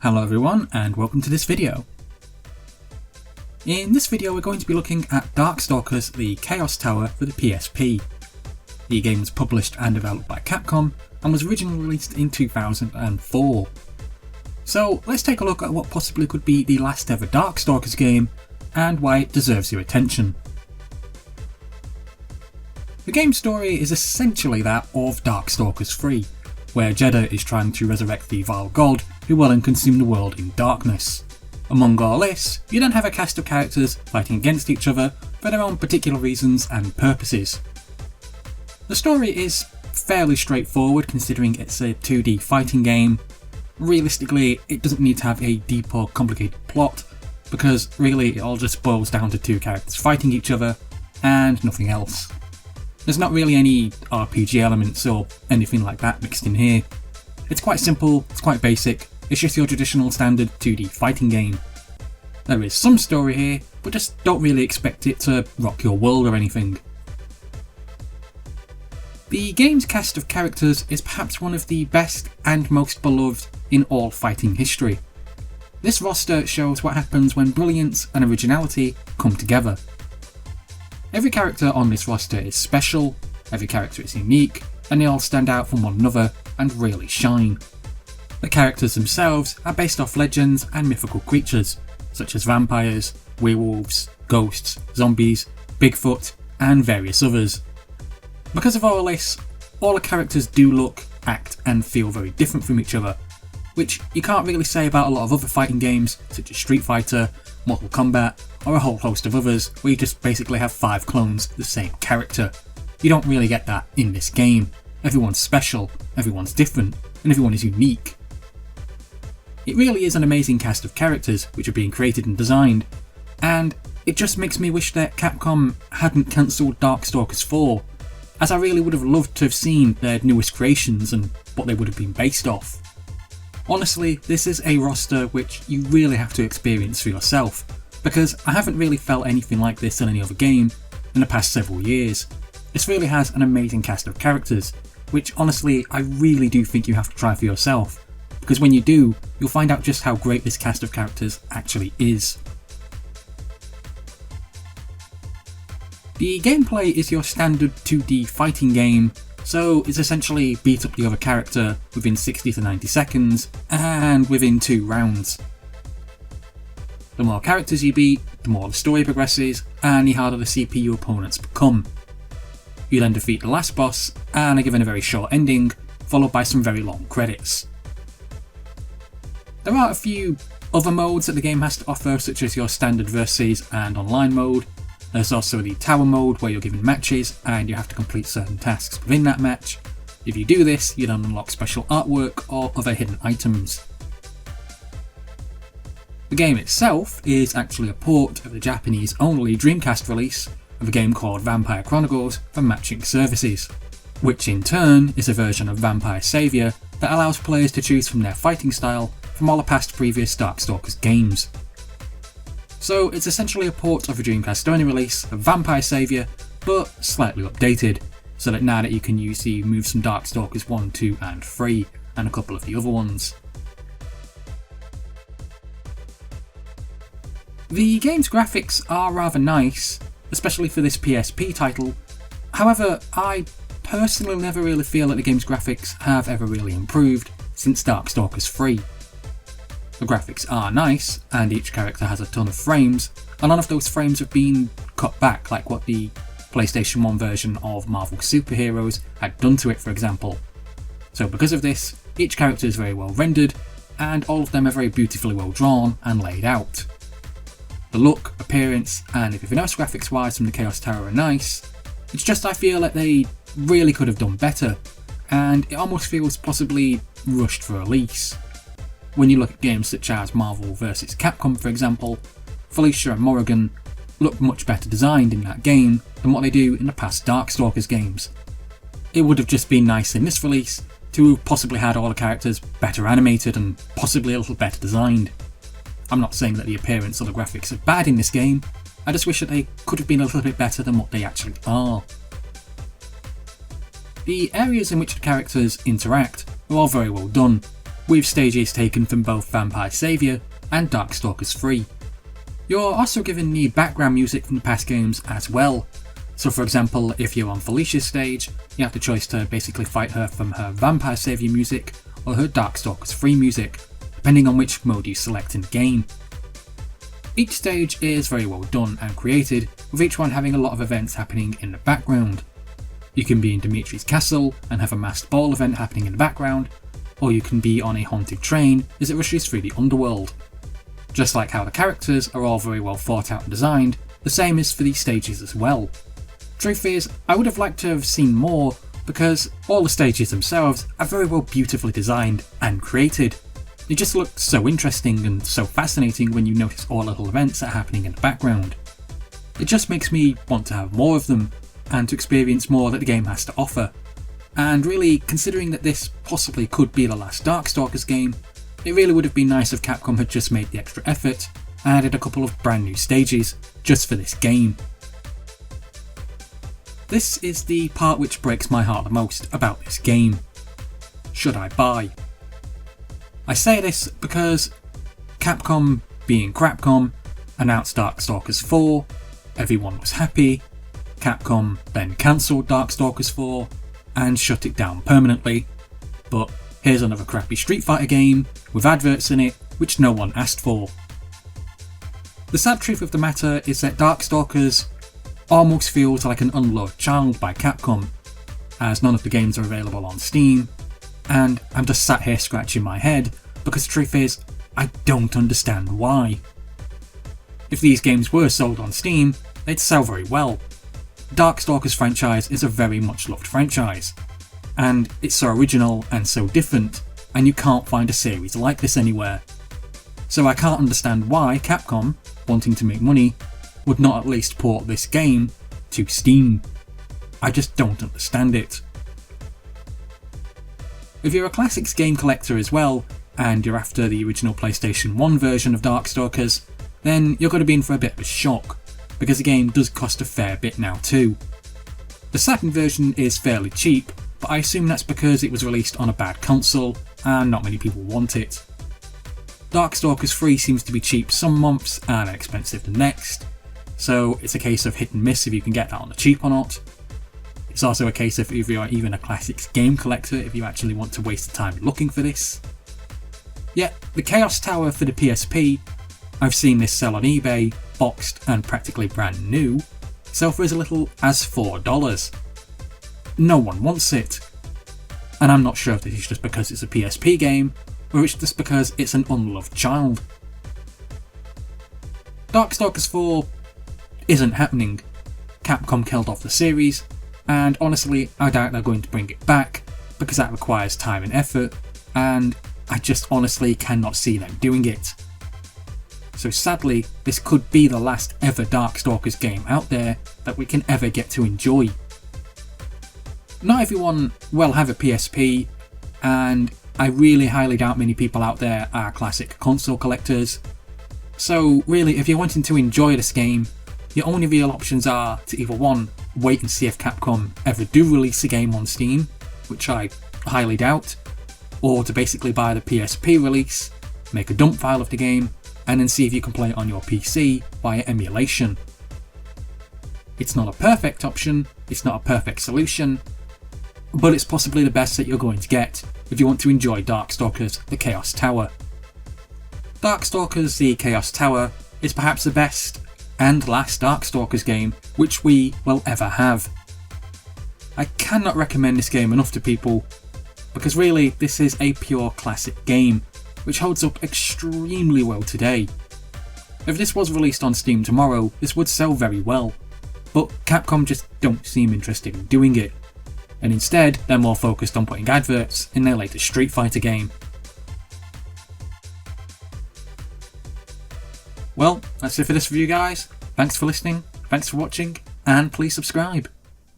Hello everyone and welcome to this video. In this video we're going to be looking at Darkstalkers the Chaos Tower for the PSP. The game was published and developed by Capcom and was originally released in 2004. So let's take a look at what possibly could be the last ever Darkstalkers game and why it deserves your attention. The game's story is essentially that of Darkstalkers 3, where Jeddah is trying to resurrect the vile god who will then consume the world in darkness. Among all this, you then have a cast of characters fighting against each other for their own particular reasons and purposes. The story is fairly straightforward considering it's a 2D fighting game. Realistically, it doesn't need to have a deep or complicated plot, because really it all just boils down to two characters fighting each other and nothing else. There's not really any RPG elements or anything like that mixed in here. It's quite simple, it's quite basic, it's just your traditional standard 2D fighting game. There is some story here, but just don't really expect it to rock your world or anything. The game's cast of characters is perhaps one of the best and most beloved in all fighting history. This roster shows what happens when brilliance and originality come together. Every character on this roster is special, every character is unique, and they all stand out from one another and really shine. The characters themselves are based off legends and mythical creatures, such as vampires, werewolves, ghosts, zombies, Bigfoot, and various others. Because of all this, all the characters do look, act, and feel very different from each other, which you can't really say about a lot of other fighting games, such as Street Fighter, Mortal Kombat, or a whole host of others, where you just basically have 5 clones of the same character. You don't really get that in this game. Everyone's special, everyone's different, and everyone is unique. It really is an amazing cast of characters which are being created and designed, and it just makes me wish that Capcom hadn't cancelled Darkstalkers 4, as I really would have loved to have seen their newest creations and what they would have been based off. Honestly, this is a roster which you really have to experience for yourself, because I haven't really felt anything like this in any other game in the past several years. This really has an amazing cast of characters, which honestly I really do think you have to try for yourself, because when you do, you'll find out just how great this cast of characters actually is. The gameplay is your standard 2D fighting game, so it's essentially beat up the other character within 60 to 90 seconds and within 2 rounds. The more characters you beat, the more the story progresses and the harder the CPU opponents become. You then defeat the last boss and are given a very short ending, followed by some very long credits. There are a few other modes that the game has to offer, such as your standard versus and online mode. There's also the tower mode where you're given matches and you have to complete certain tasks within that match. If you do this, you then unlock special artwork or other hidden items. The game itself is actually a port of the Japanese only Dreamcast release of a game called Vampire Chronicles for matching services, which in turn is a version of Vampire Savior that allows players to choose from their fighting style from all the past previous Darkstalkers games. So it's essentially a port of a Dreamcast only release of Vampire Savior, but slightly updated, so that now that you can use the moves from Darkstalkers 1, 2 and 3, and a couple of the other ones. The game's graphics are rather nice, especially for this PSP title. However, I personally never really feel that the game's graphics have ever really improved since Darkstalkers 3. The graphics are nice, and each character has a ton of frames, and none of those frames have been cut back like what the PlayStation 1 version of Marvel Superheroes had done to it, for example. So because of this, each character is very well rendered, and all of them are very beautifully well drawn and laid out. The look, appearance, and everything else graphics wise from the Chaos Tower are nice. It's just I feel that they really could have done better, and it almost feels possibly rushed for release. When you look at games such as Marvel vs Capcom, for example, Felicia and Morrigan look much better designed in that game than what they do in the past Darkstalkers games. It would have just been nice in this release to have possibly had all the characters better animated and possibly a little better designed. I'm not saying that the appearance or the graphics are bad in this game, I just wish that they could have been a little bit better than what they actually are. The areas in which the characters interact are all very well done. with stages taken from both Vampire Savior and Darkstalkers 3. You're also given the background music from the past games as well. So for example, if you're on Felicia's stage, you have the choice to basically fight her from her Vampire Savior music or her Darkstalkers 3 music, depending on which mode you select in the game. Each stage is very well done and created, with each one having a lot of events happening in the background. You can be in Dimitri's castle and have a masked ball event happening in the background, or you can be on a haunted train as it rushes through the underworld. Just like how the characters are all very well thought out and designed, the same is for these stages as well. Truth is, I would have liked to have seen more, because all the stages themselves are very well beautifully designed and created. They just look so interesting and so fascinating when you notice all the little events that are happening in the background. It just makes me want to have more of them, and to experience more that the game has to offer. And really, considering that this possibly could be the last Darkstalkers game, it really would have been nice if Capcom had just made the extra effort and added a couple of brand new stages just for this game. This is the part which breaks my heart the most about this game. Should I buy? I say this because Capcom, being Crapcom, announced Darkstalkers 4, everyone was happy. Capcom then cancelled Darkstalkers 4 and shut it down permanently, but here's another crappy Street Fighter game with adverts in it which no one asked for. The sad truth of the matter is that Darkstalkers almost feels like an unloved child by Capcom, as none of the games are available on Steam, and I'm just sat here scratching my head because the truth is, I don't understand why. If these games were sold on Steam, they'd sell very well. Darkstalkers franchise is a very much loved franchise, and it's so original and so different, and you can't find a series like this anywhere. So I can't understand why Capcom, wanting to make money, would not at least port this game to Steam. I just don't understand it. If you're a classics game collector as well, and you're after the original PlayStation 1 version of Darkstalkers, then you're going to be in for a bit of a shock, because the game does cost a fair bit now too. The second version is fairly cheap, but I assume that's because it was released on a bad console and not many people want it. Darkstalkers 3 seems to be cheap some months and expensive the next, so it's a case of hit and miss if you can get that on the cheap or not. It's also a case of if you're even a classics game collector if you actually want to waste the time looking for this. Yet, the Chaos Tower for the PSP, I've seen this sell on eBay, boxed and practically brand new, sell for as little as $4. No one wants it. And I'm not sure if this is just because it's a PSP game, or it's just because it's an unloved child. Darkstalkers 4 isn't happening. Capcom killed off the series, and honestly I doubt they're going to bring it back, because that requires time and effort, and I just honestly cannot see them doing it. So sadly, this could be the last ever Darkstalkers game out there that we can ever get to enjoy. Not everyone will have a PSP, and I really highly doubt many people out there are classic console collectors. So really, if you're wanting to enjoy this game, your only real options are to either 1, wait and see if Capcom ever do release a game on Steam, which I highly doubt, or to basically buy the PSP release, make a dump file of the game, and then see if you can play it on your PC via emulation. It's not a perfect option, it's not a perfect solution, but it's possibly the best that you're going to get if you want to enjoy Darkstalkers The Chaos Tower. Darkstalkers The Chaos Tower is perhaps the best and last Darkstalkers game which we will ever have. I cannot recommend this game enough to people, because really this is a pure classic game which holds up extremely well today. If this was released on Steam tomorrow, this would sell very well, but Capcom just don't seem interested in doing it, and instead they're more focused on putting adverts in their latest Street Fighter game. Well, that's it for this review guys. Thanks for listening, thanks for watching, and please subscribe.